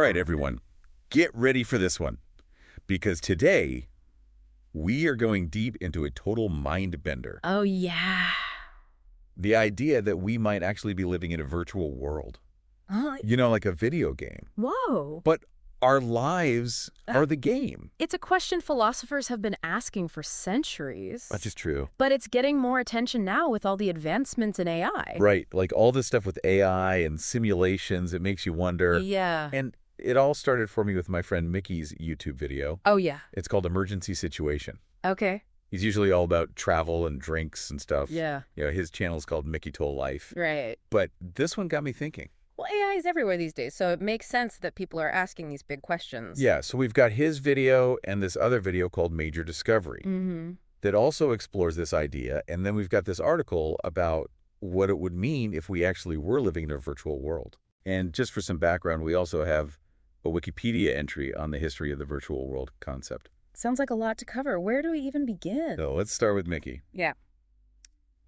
All right, everyone, get ready for this one. Because today, we are going deep into a total mind bender. Oh, yeah. The idea that we might actually be living in a virtual world. You know, like a video game. Whoa. But our lives are the game. It's a question philosophers have been asking for centuries. That's just true. But it's getting more attention now with all the advancements in AI. Right. Like all this stuff with AI and simulations, it makes you wonder. Yeah. And it all started for me with my friend Micky's YouTube video. Oh, yeah. It's called Emergency Situation. Okay. He's usually all about travel and drinks and stuff. Yeah. You know, his channel is called Mickytolife. Right. But this one got me thinking. Well, AI is everywhere these days, so it makes sense that people are asking these big questions. Yeah, so we've got his video and this other video called Major Discovery that also explores this idea. And then we've got this article about what it would mean if we actually were living in a virtual world. And just for some background, we also have a Wikipedia entry on the history of the virtual world concept. Sounds like a lot to cover. Where do we even begin? So let's start with Micky. Yeah.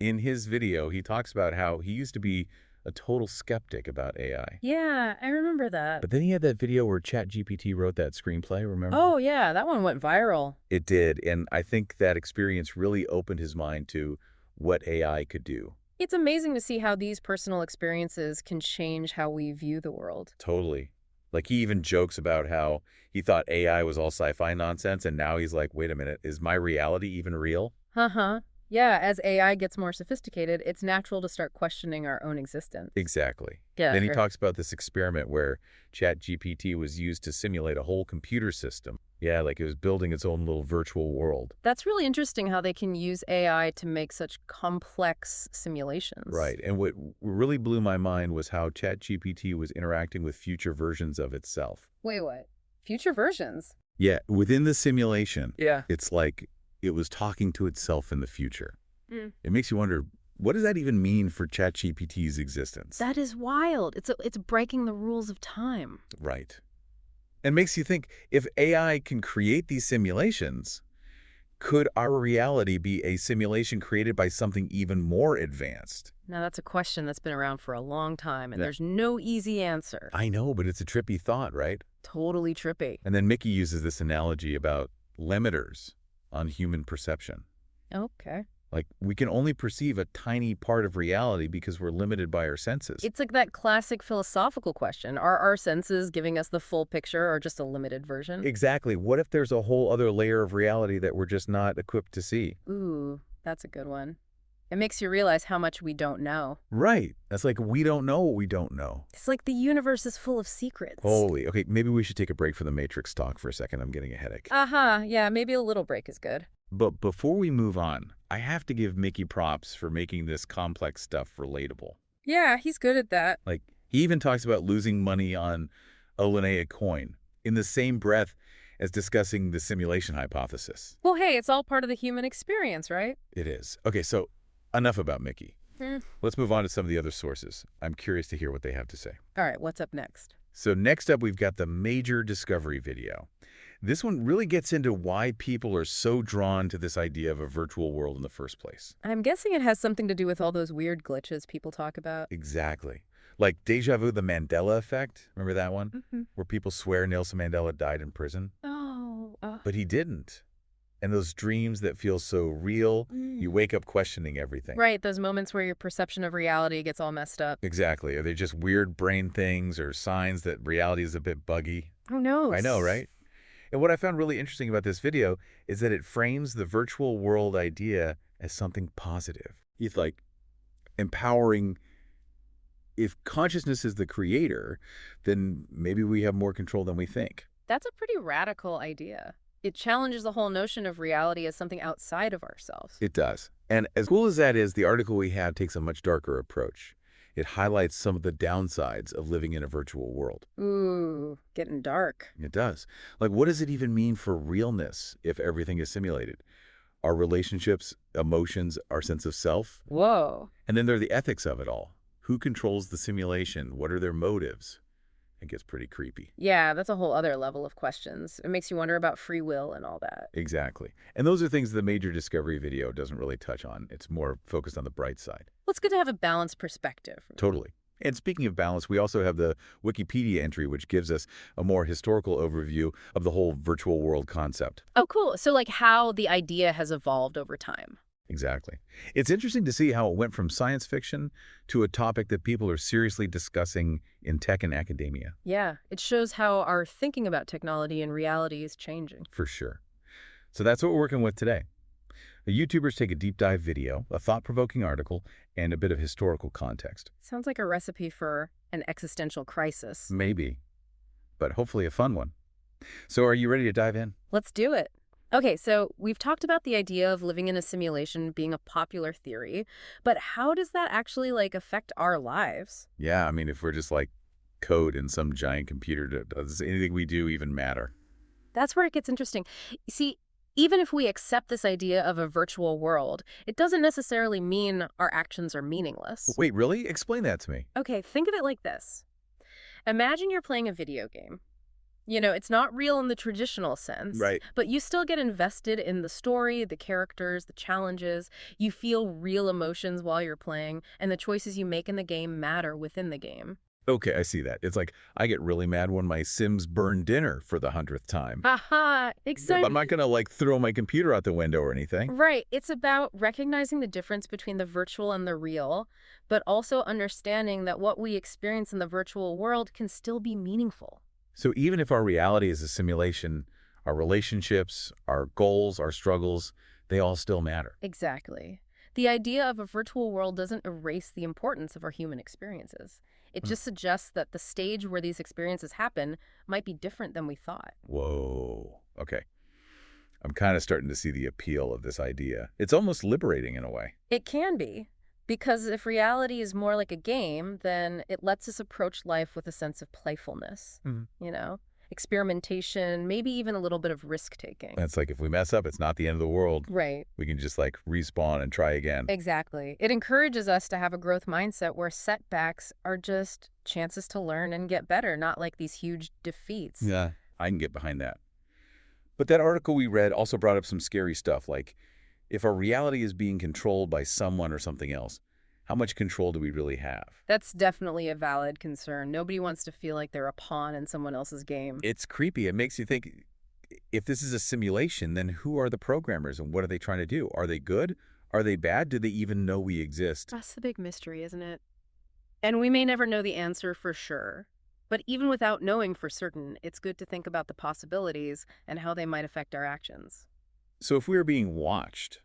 In his video, he talks about how he used to be a total skeptic about AI. Yeah, I remember that. But then he had that video where ChatGPT wrote that screenplay, remember? Oh, yeah, that one went viral. It did, and I think that experience really opened his mind to what AI could do. It's amazing to see how these personal experiences can change how we view the world. Totally. Like he even jokes about how he thought AI was all sci-fi nonsense, and now he's like, wait a minute, is my reality even real? Uh-huh. Yeah, as AI gets more sophisticated, it's natural to start questioning our own existence. Exactly. Yeah. Then he talks about this experiment where ChatGPT was used to simulate a whole computer system. Yeah, like it was building its own little virtual world. That's really interesting how they can use AI to make such complex simulations. Right. And what really blew my mind was how ChatGPT was interacting with future versions of itself. Wait, what? Future versions? Yeah, within the simulation, Yeah. it's like it was talking to itself in the future. It makes you wonder, what does that even mean for ChatGPT's existence? That is wild. It's breaking the rules of time. Right. And makes you think, if AI can create these simulations, could our reality be a simulation created by something even more advanced? Now, that's a question that's been around for a long time, and there's no easy answer. I know, but it's a trippy thought, right? Totally trippy. And then Micky uses this analogy about limiters on human perception. Okay. Like, we can only perceive a tiny part of reality because we're limited by our senses. It's like that classic philosophical question. Are our senses giving us the full picture or just a limited version? Exactly. What if there's a whole other layer of reality that we're just not equipped to see? Ooh, that's a good one. It makes you realize how much we don't know. Right. That's like, we don't know what we don't know. It's like the universe is full of secrets. Holy. Okay, maybe we should take a break from the Matrix talk for a second. I'm getting a headache. Yeah, maybe a little break is good. But before we move on, I have to give Micky props for making this complex stuff relatable. Yeah, he's good at that. Like, he even talks about losing money on a Linnea coin in the same breath as discussing the simulation hypothesis. Well, hey, it's all part of the human experience, right? It is. Okay, so enough about Micky. Let's move on to some of the other sources. I'm curious to hear what they have to say. All right, what's up next? So next up, we've got the Major Discovery video. This one really gets into why people are so drawn to this idea of a virtual world in the first place. I'm guessing it has something to do with all those weird glitches people talk about. Exactly. Like deja vu, the Mandela effect. Remember that one? Where people swear Nelson Mandela died in prison? Oh. But he didn't. And those dreams that feel so real, you wake up questioning everything. Right, those moments where your perception of reality gets all messed up. Exactly. Are they just weird brain things or signs that reality is a bit buggy? Who knows? I know, right? And what I found really interesting about this video is that it frames the virtual world idea as something positive. It's like empowering. If consciousness is the creator, then maybe we have more control than we think. That's a pretty radical idea. It challenges the whole notion of reality as something outside of ourselves. It does. And as cool as that is, the article we have takes a much darker approach. It highlights some of the downsides of living in a virtual world. Ooh, getting dark. It does. Like, what does it even mean for realness if everything is simulated? Our relationships, emotions, our sense of self? Whoa. And then there are the ethics of it all. Who controls the simulation? What are their motives? It gets pretty creepy. Yeah, that's a whole other level of questions. It makes you wonder about free will and all that. Exactly. And those are things the Major Discovery video doesn't really touch on. It's more focused on the bright side. Well, it's good to have a balanced perspective. Totally. And speaking of balance, we also have the Wikipedia entry, which gives us a more historical overview of the whole virtual world concept. Oh, cool. So like how the idea has evolved over time. Exactly. It's interesting to see how it went from science fiction to a topic that people are seriously discussing in tech and academia. Yeah, it shows how our thinking about technology and reality is changing. For sure. So that's what we're working with today. The YouTubers take a deep dive video, a thought-provoking article, and a bit of historical context. Sounds like a recipe for an existential crisis. Maybe, but hopefully a fun one. So are you ready to dive in? Let's do it. Okay, so we've talked about the idea of living in a simulation being a popular theory, but how does that actually affect our lives? Yeah, I mean, if we're just like code in some giant computer, does anything we do even matter? That's where it gets interesting. You see, even if we accept this idea of a virtual world, it doesn't necessarily mean our actions are meaningless. Wait, really? Explain that to me. Okay, think of it like this. Imagine you're playing a video game. You know, it's not real in the traditional sense. Right. But you still get invested in the story, the characters, the challenges. You feel real emotions while you're playing, and the choices you make in the game matter within the game. Okay, I see that. It's like I get really mad when my Sims burn dinner for the 100th time. Aha, exactly. I'm not going to throw my computer out the window or anything. Right. It's about recognizing the difference between the virtual and the real, but also understanding that what we experience in the virtual world can still be meaningful. So even if our reality is a simulation, our relationships, our goals, our struggles, they all still matter. Exactly. The idea of a virtual world doesn't erase the importance of our human experiences. It just suggests that the stage where these experiences happen might be different than we thought. Whoa. Okay. I'm kind of starting to see the appeal of this idea. It's almost liberating in a way. It can be. Because if reality is more like a game, then it lets us approach life with a sense of playfulness, experimentation, maybe even a little bit of risk-taking. It's like if we mess up, it's not the end of the world. Right. We can just respawn and try again. Exactly. It encourages us to have a growth mindset where setbacks are just chances to learn and get better, not like these huge defeats. Yeah, I can get behind that. But that article we read also brought up some scary stuff, like if our reality is being controlled by someone or something else, how much control do we really have? That's definitely a valid concern. Nobody wants to feel like they're a pawn in someone else's game. It's creepy. It makes you think, if this is a simulation, then who are the programmers and what are they trying to do? Are they good? Are they bad? Do they even know we exist? That's the big mystery, isn't it? And we may never know the answer for sure. But even without knowing for certain, it's good to think about the possibilities and how they might affect our actions. So if we're being watched,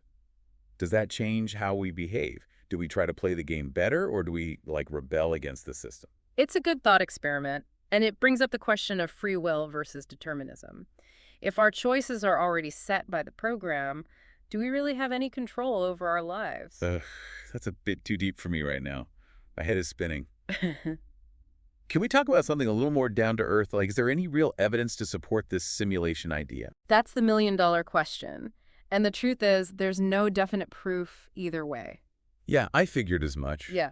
does that change how we behave? Do we try to play the game better, or do we rebel against the system? It's a good thought experiment, and it brings up the question of free will versus determinism. If our choices are already set by the program, do we really have any control over our lives? That's a bit too deep for me right now. My head is spinning. Can we talk about something a little more down to earth? Is there any real evidence to support this simulation idea? That's the million-dollar question. And the truth is, there's no definite proof either way. Yeah, I figured as much. Yeah.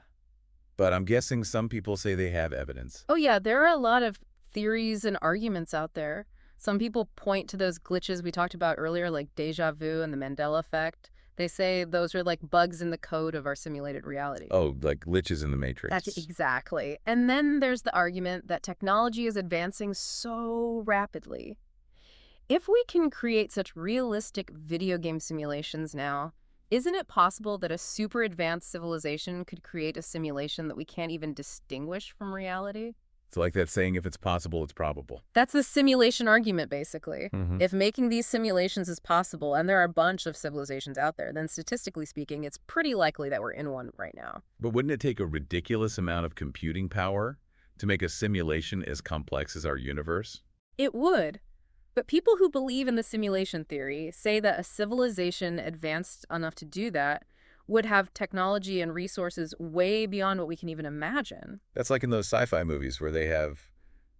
But I'm guessing some people say they have evidence. Oh, yeah, there are a lot of theories and arguments out there. Some people point to those glitches we talked about earlier, like deja vu and the Mandela effect. They say those are like bugs in the code of our simulated reality. Oh, like glitches in the Matrix. That's exactly. And then there's the argument that technology is advancing so rapidly. If we can create such realistic video game simulations now, isn't it possible that a super advanced civilization could create a simulation that we can't even distinguish from reality? It's like that saying, if it's possible, it's probable. That's the simulation argument, basically. If making these simulations is possible, and there are a bunch of civilizations out there, then statistically speaking, it's pretty likely that we're in one right now. But wouldn't it take a ridiculous amount of computing power to make a simulation as complex as our universe? It would. But people who believe in the simulation theory say that a civilization advanced enough to do that would have technology and resources way beyond what we can even imagine. That's like in those sci-fi movies where they have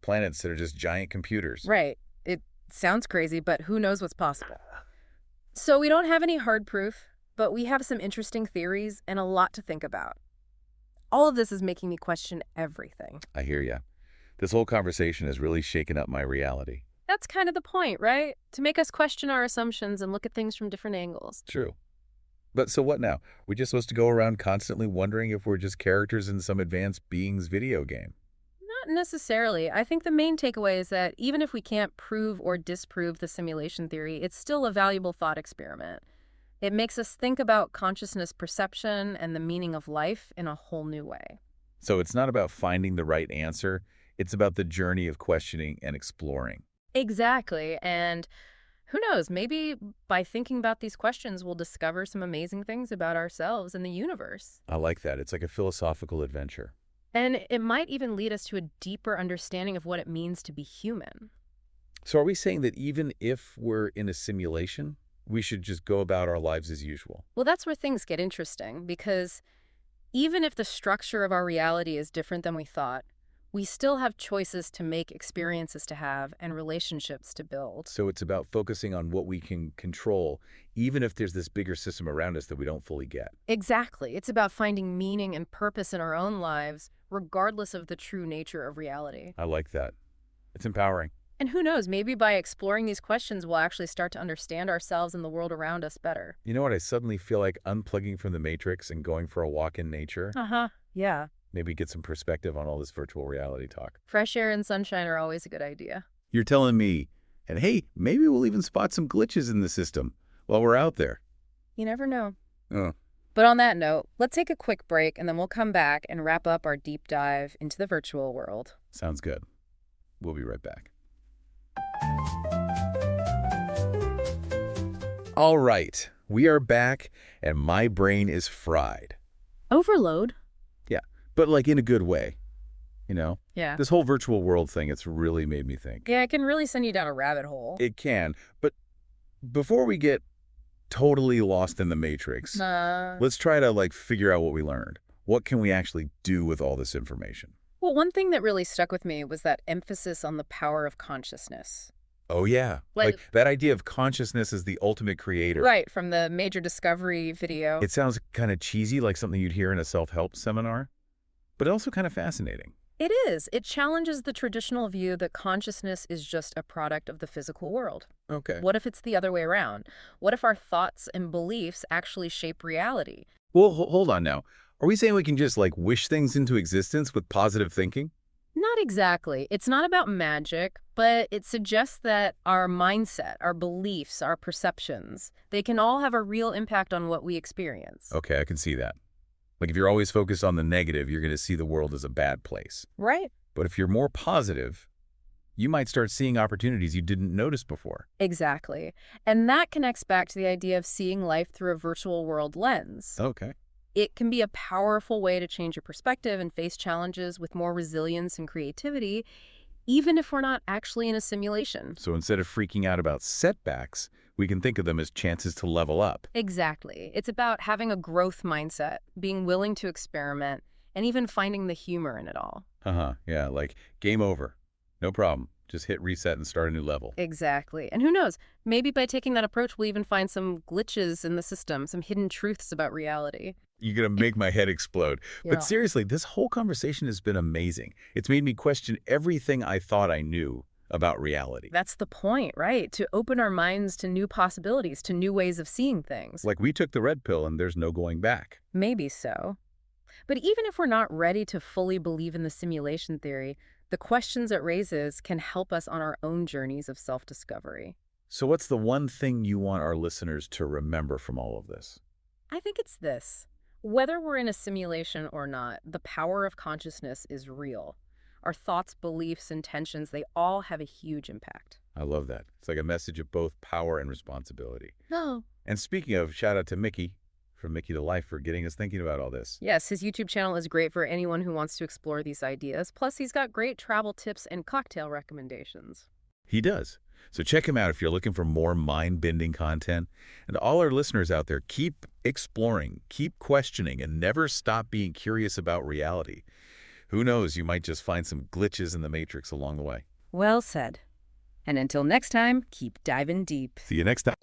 planets that are just giant computers. Right. It sounds crazy, but who knows what's possible. So we don't have any hard proof, but we have some interesting theories and a lot to think about. All of this is making me question everything. I hear ya. This whole conversation has really shaken up my reality. That's kind of the point, right? To make us question our assumptions and look at things from different angles. True. But so what now? We're just supposed to go around constantly wondering if we're just characters in some advanced being's video game? Not necessarily. I think the main takeaway is that even if we can't prove or disprove the simulation theory, it's still a valuable thought experiment. It makes us think about consciousness perception and the meaning of life in a whole new way. So it's not about finding the right answer. It's about the journey of questioning and exploring. Exactly. And who knows, maybe by thinking about these questions, we'll discover some amazing things about ourselves and the universe. I like that. It's like a philosophical adventure. And it might even lead us to a deeper understanding of what it means to be human. So are we saying that even if we're in a simulation, we should just go about our lives as usual? Well, that's where things get interesting, because even if the structure of our reality is different than we thought, we still have choices to make, experiences to have, and relationships to build. So it's about focusing on what we can control, even if there's this bigger system around us that we don't fully get. Exactly. It's about finding meaning and purpose in our own lives, regardless of the true nature of reality. I like that. It's empowering. And who knows, maybe by exploring these questions, we'll actually start to understand ourselves and the world around us better. You know what? I suddenly feel like unplugging from the Matrix and going for a walk in nature. Yeah. Maybe get some perspective on all this virtual reality talk. Fresh air and sunshine are always a good idea. You're telling me. And hey, maybe we'll even spot some glitches in the system while we're out there. You never know. Oh. But on that note, let's take a quick break and then we'll come back and wrap up our deep dive into the virtual world. Sounds good. We'll be right back. All right, we are back and my brain is fried. Overload? Yeah, but like in a good way, you know? Yeah. This whole virtual world thing, it's really made me think. Yeah, it can really send you down a rabbit hole. It can, but before we get totally lost in the Matrix, let's try to like figure out what we learned. What can we actually do with all this information? Well, one thing that really stuck with me was that emphasis on the power of consciousness. Oh, yeah. Like that idea of consciousness as the ultimate creator. Right, from the Major Discovery video. It sounds kind of cheesy, like something you'd hear in a self-help seminar, but also kind of fascinating. It is. It challenges the traditional view that consciousness is just a product of the physical world. Okay. What if it's the other way around? What if our thoughts and beliefs actually shape reality? Well, hold on now. Are we saying we can just like wish things into existence with positive thinking? Not exactly. It's not about magic, but it suggests that our mindset, our beliefs, our perceptions, they can all have a real impact on what we experience. Okay, I can see that. Like if you're always focused on the negative, you're going to see the world as a bad place. Right. But if you're more positive, you might start seeing opportunities you didn't notice before. Exactly. And that connects back to the idea of seeing life through a virtual world lens. Okay. It can be a powerful way to change your perspective and face challenges with more resilience and creativity, even if we're not actually in a simulation. So instead of freaking out about setbacks, we can think of them as chances to level up. Exactly. It's about having a growth mindset, being willing to experiment, and even finding the humor in it all. Yeah, like game over. No problem. Just hit reset and start a new level. Exactly. And who knows, maybe by taking that approach, we'll even find some glitches in the system, some hidden truths about reality. You're going to make my head explode. Yeah. But seriously, this whole conversation has been amazing. It's made me question everything I thought I knew about reality. That's the point, right? To open our minds to new possibilities, to new ways of seeing things. Like we took the red pill and there's no going back. Maybe so. But even if we're not ready to fully believe in the simulation theory, the questions it raises can help us on our own journeys of self-discovery. So what's the one thing you want our listeners to remember from all of this? I think it's this. Whether we're in a simulation or not, the power of consciousness is real. Our thoughts, beliefs, intentions, they all have a huge impact. I love that. It's like a message of both power and responsibility. Oh. And speaking of, shout out to Micky from Mickytolife for getting us thinking about all this. Yes, his YouTube channel is great for anyone who wants to explore these ideas. Plus, he's got great travel tips and cocktail recommendations. He does. So check him out if you're looking for more mind-bending content. And to all our listeners out there, keep exploring, keep questioning, and never stop being curious about reality. Who knows, you might just find some glitches in the Matrix along the way. Well said. And until next time, keep diving deep. See you next time.